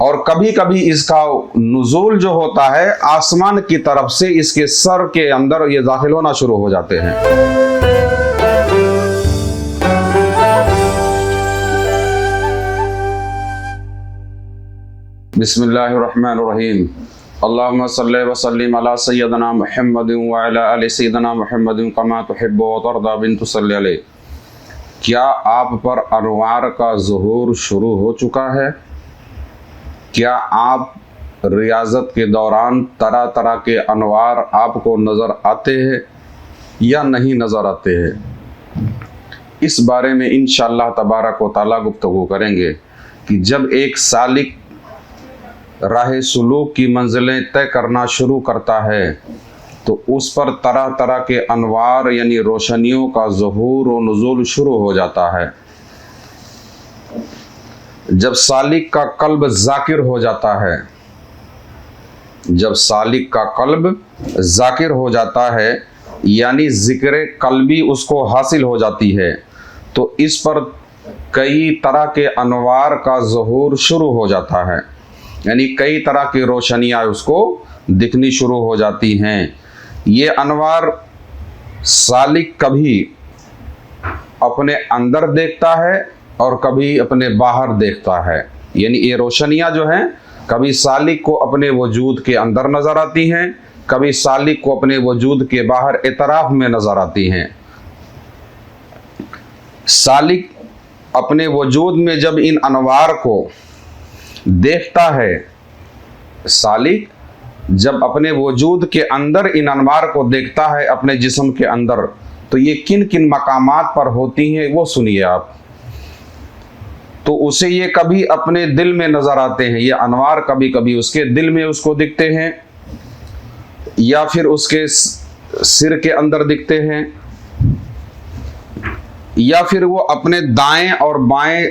اور کبھی کبھی اس کا نزول جو ہوتا ہے آسمان کی طرف سے اس کے سر کے اندر یہ داخل ہونا شروع ہو جاتے ہیں۔ بسم اللہ الرحمن الرحیم۔ اللہم صلی وسلم علی سیدنا محمد وعلی آل سیدنا محمد کما تحب وترضی بن تصلی علیہ۔ کیا آپ پر انوار کا ظہور شروع ہو چکا ہے؟ کیا آپ ریاضت کے دوران طرح طرح کے انوار آپ کو نظر آتے ہیں یا نہیں نظر آتے ہیں؟ اس بارے میں انشاءاللہ تبارک و تعالیٰ گفتگو کریں گے کہ جب ایک سالک راہ سلوک کی منزلیں طے کرنا شروع کرتا ہے تو اس پر طرح طرح کے انوار یعنی روشنیوں کا ظہور و نزول شروع ہو جاتا ہے۔ جب سالک کا قلب ذاکر ہو جاتا ہے، یعنی ذکر قلبی اس کو حاصل ہو جاتی ہے تو اس پر کئی طرح کے انوار کا ظہور شروع ہو جاتا ہے، یعنی کئی طرح کی روشنیاں اس کو دکھنی شروع ہو جاتی ہیں۔ یہ انوار سالک کبھی اپنے اندر دیکھتا ہے اور کبھی اپنے باہر دیکھتا ہے، یعنی یہ روشنیاں جو ہیں کبھی سالک کو اپنے وجود کے اندر نظر آتی ہیں، کبھی سالک کو اپنے وجود کے باہر اطراف میں نظر آتی ہیں۔ سالک اپنے وجود میں جب ان انوار کو دیکھتا ہے، سالک جب اپنے وجود کے اندر ان انوار کو دیکھتا ہے اپنے جسم کے اندر، تو یہ کن کن مقامات پر ہوتی ہیں وہ سنیے آپ۔ تو اسے یہ کبھی اپنے دل میں نظر آتے ہیں، یہ انوار کبھی کبھی اس کے دل میں اس کو دکھتے ہیں، یا پھر اس کے سر کے اندر دکھتے ہیں، یا پھر وہ اپنے دائیں اور بائیں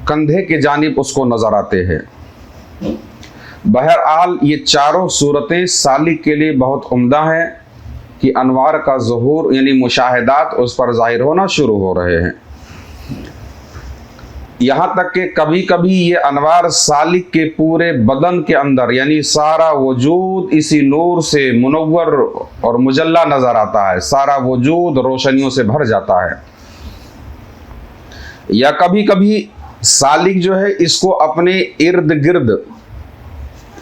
کندھے کی جانب اس کو نظر آتے ہیں۔ بہرحال یہ چاروں صورتیں سالک کے لیے بہت عمدہ ہیں کہ انوار کا ظہور یعنی مشاہدات اس پر ظاہر ہونا شروع ہو رہے ہیں۔ یہاں تک کہ کبھی کبھی یہ انوار سالک کے پورے بدن کے اندر یعنی سارا وجود اسی نور سے منور اور مجلہ نظر آتا ہے، سارا وجود روشنیوں سے بھر جاتا ہے۔ یا کبھی کبھی سالک جو ہے اس کو اپنے ارد گرد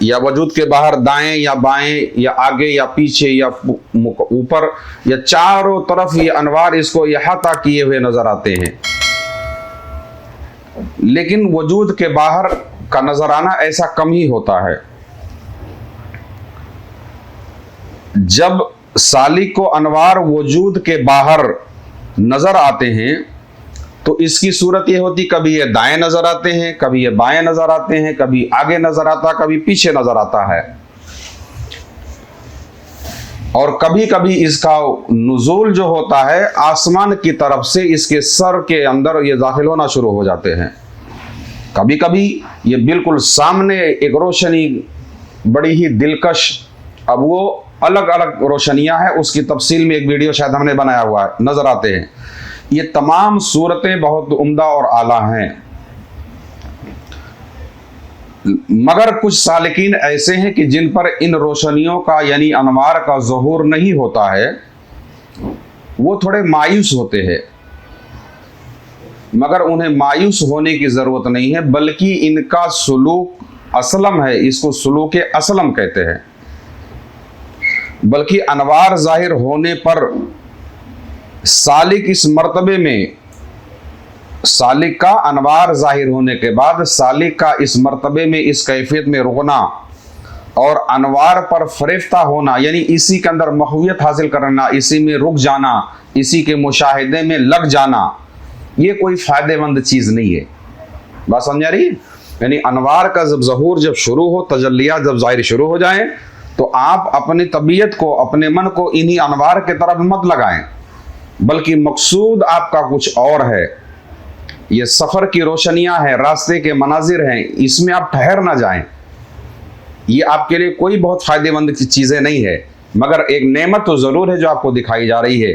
یا وجود کے باہر دائیں یا بائیں یا آگے یا پیچھے یا اوپر یا چاروں طرف یہ انوار اس کو احاطہ کیے ہوئے نظر آتے ہیں، لیکن وجود کے باہر کا نظر آنا ایسا کم ہی ہوتا ہے۔ جب سالک کو انوار وجود کے باہر نظر آتے ہیں تو اس کی صورت یہ ہوتی کبھی یہ دائیں نظر آتے ہیں، کبھی یہ بائیں نظر آتے ہیں، کبھی آگے نظر آتا، کبھی پیچھے نظر آتا ہے، اور کبھی کبھی اس کا نزول جو ہوتا ہے آسمان کی طرف سے اس کے سر کے اندر یہ داخل ہونا شروع ہو جاتے ہیں۔ کبھی کبھی یہ بالکل سامنے ایک روشنی بڑی ہی دلکش، اب وہ الگ الگ روشنیاں ہیں، اس کی تفصیل میں ایک ویڈیو شاید ہم نے بنایا ہوا ہے، نظر آتے ہیں۔ یہ تمام صورتیں بہت عمدہ اور اعلیٰ ہیں، مگر کچھ سالکین ایسے ہیں کہ جن پر ان روشنیوں کا یعنی انوار کا ظہور نہیں ہوتا ہے، وہ تھوڑے مایوس ہوتے ہیں، مگر انہیں مایوس ہونے کی ضرورت نہیں ہے، بلکہ ان کا سلوک اسلم ہے، اس کو سلوک اسلم کہتے ہیں۔ بلکہ انوار ظاہر ہونے پر سالک اس مرتبے میں، سالک کا انوار ظاہر ہونے کے بعد سالک کا اس مرتبے میں، اس کیفیت میں رکنا اور انوار پر فریفتہ ہونا، یعنی اسی کے اندر محویت حاصل کرنا، اسی میں رک جانا، اسی کے مشاہدے میں لگ جانا، یہ کوئی فائدہ مند چیز نہیں ہے۔ بات سمجھا رہی ہے؟ یعنی انوار کا جب ظہور جب شروع ہو، تجلیات جب ظاہر شروع ہو جائیں تو آپ اپنی طبیعت کو، اپنے من کو انہی انوار کے طرف مت لگائیں، بلکہ مقصود آپ کا کچھ اور ہے۔ یہ سفر کی روشنیاں ہیں، راستے کے مناظر ہیں، اس میں آپ ٹھہر نہ جائیں۔ یہ آپ کے لیے کوئی بہت فائدہ مند چیزیں نہیں ہے، مگر ایک نعمت تو ضرور ہے جو آپ کو دکھائی جا رہی ہے۔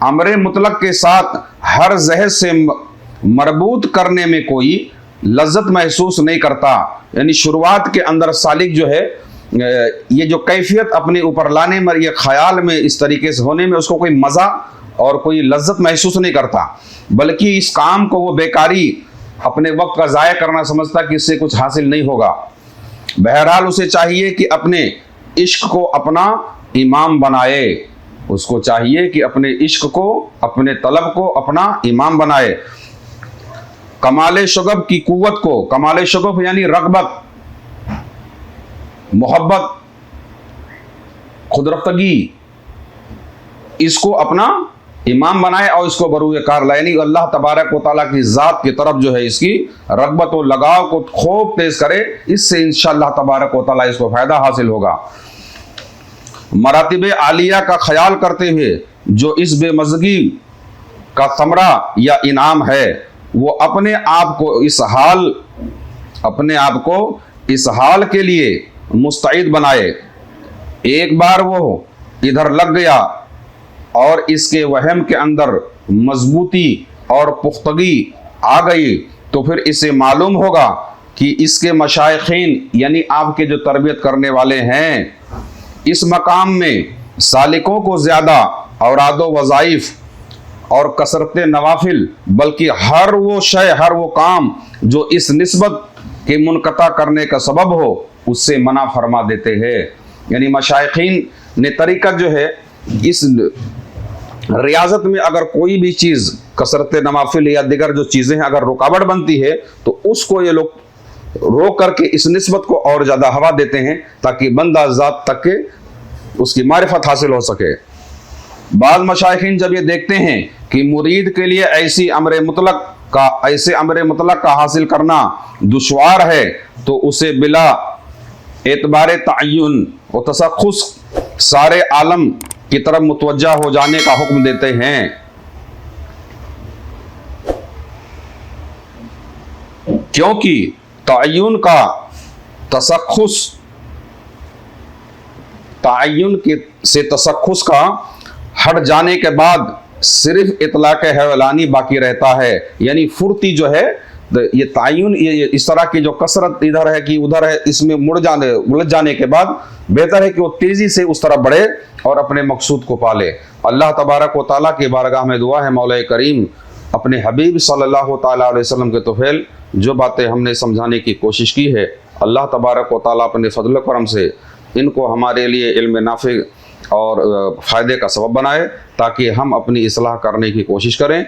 امر مطلق کے ساتھ ہر زہد سے مربوط کرنے میں کوئی لذت محسوس نہیں کرتا. یعنی شروعات کے اندر سالک جو ہے یہ جو کیفیت اپنے اوپر لانے میں، یہ خیال میں اس طریقے سے ہونے میں اس کو کوئی مزہ اور کوئی لذت محسوس نہیں کرتا، بلکہ اس کام کو وہ بیکاری، اپنے وقت کا ضائع کرنا سمجھتا کہ اس سے کچھ حاصل نہیں ہوگا. بہرحال اسے چاہیے کہ اپنے عشق کو اپنا امام بنائے، اس کو چاہیے کہ اپنے عشق کو، اپنے طلب کو اپنا امام بنائے. کمال شغف کی قوت کو، کمال شغف یعنی رغبت، محبت، خودرفتگی، اس کو اپنا امام بنائے اور اس کو بروئے کار لائے. یعنی اللہ تبارک و تعالیٰ کی ذات کی طرف جو ہے اس کی رغبت و لگاؤ کو خوب تیز کرے، اس سے انشاءاللہ تبارک و تعالیٰ اس کو فائدہ حاصل ہوگا. مراتب عالیہ کا خیال کرتے ہوئے جو اس بے مزگی کا ثمرہ یا انعام ہے، وہ اپنے آپ کو اس حال کے لیے مستعد بنائے. ایک بار وہ ادھر لگ گیا اور اس کے وہم کے اندر مضبوطی اور پختگی آ گئی تو پھر اسے معلوم ہوگا کہ اس کے مشائخین یعنی آپ کے جو تربیت کرنے والے ہیں، اس مقام میں سالکوں کو زیادہ اوراد و وظائف اور کثرت نوافل، بلکہ ہر وہ شے، ہر وہ کام جو اس نسبت کے منقطع کرنے کا سبب ہو، اس سے منع فرما دیتے ہیں. یعنی مشائخین نے طریقت جو ہے، اس ریاضت میں اگر کوئی بھی چیز کثرت نوافل یا دیگر جو چیزیں ہیں اگر رکاوٹ بنتی ہے تو اس کو یہ لوگ روک کر کے اس نسبت کو اور زیادہ ہوا دیتے ہیں تاکہ بندہ ذات تک کے اس کی معرفت حاصل ہو سکے. بعض مشائخین جب یہ دیکھتے ہیں کہ مرید کے لیے ایسے امر مطلق کا حاصل کرنا دشوار ہے تو اسے بلا اعتبار تعین و تشخص سارے عالم کی طرف متوجہ ہو جانے کا حکم دیتے ہیں. کیونکہ تعین کا تشخص، تعین سے تشخص کا ہٹ جانے کے بعد صرف اطلاق حیوانی باقی رہتا ہے. یعنی فرتی جو ہے یہ تعین، یہ اس طرح کی جو کثرت ادھر ہے کہ ادھر ہے، اس میں الجھ جانے کے بعد بہتر ہے کہ وہ تیزی سے اس طرح بڑھے اور اپنے مقصود کو پالے. اللہ تبارک و تعالیٰ کی بارگاہ میں دعا ہے مولا کریم اپنے حبیب صلی اللہ تعالیٰ علیہ وسلم کے طفیل جو باتیں ہم نے سمجھانے کی کوشش کی ہے، اللہ تبارک و تعالیٰ اپنے فضل و کرم سے ان کو ہمارے لیے علم نافع اور فائدے کا سبب بنائے تاکہ ہم اپنی اصلاح کرنے کی کوشش کریں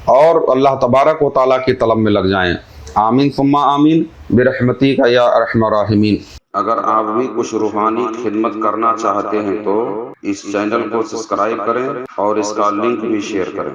اور اللہ تبارک و تعالیٰ کی طلب میں لگ جائیں. آمین ثم آمین برحمتی کا یا ارحم الراحمین. اگر آپ بھی کچھ روحانی خدمت کرنا چاہتے ہیں تو اس چینل کو سبسکرائب کریں اور اس کا لنک بھی شیئر کریں.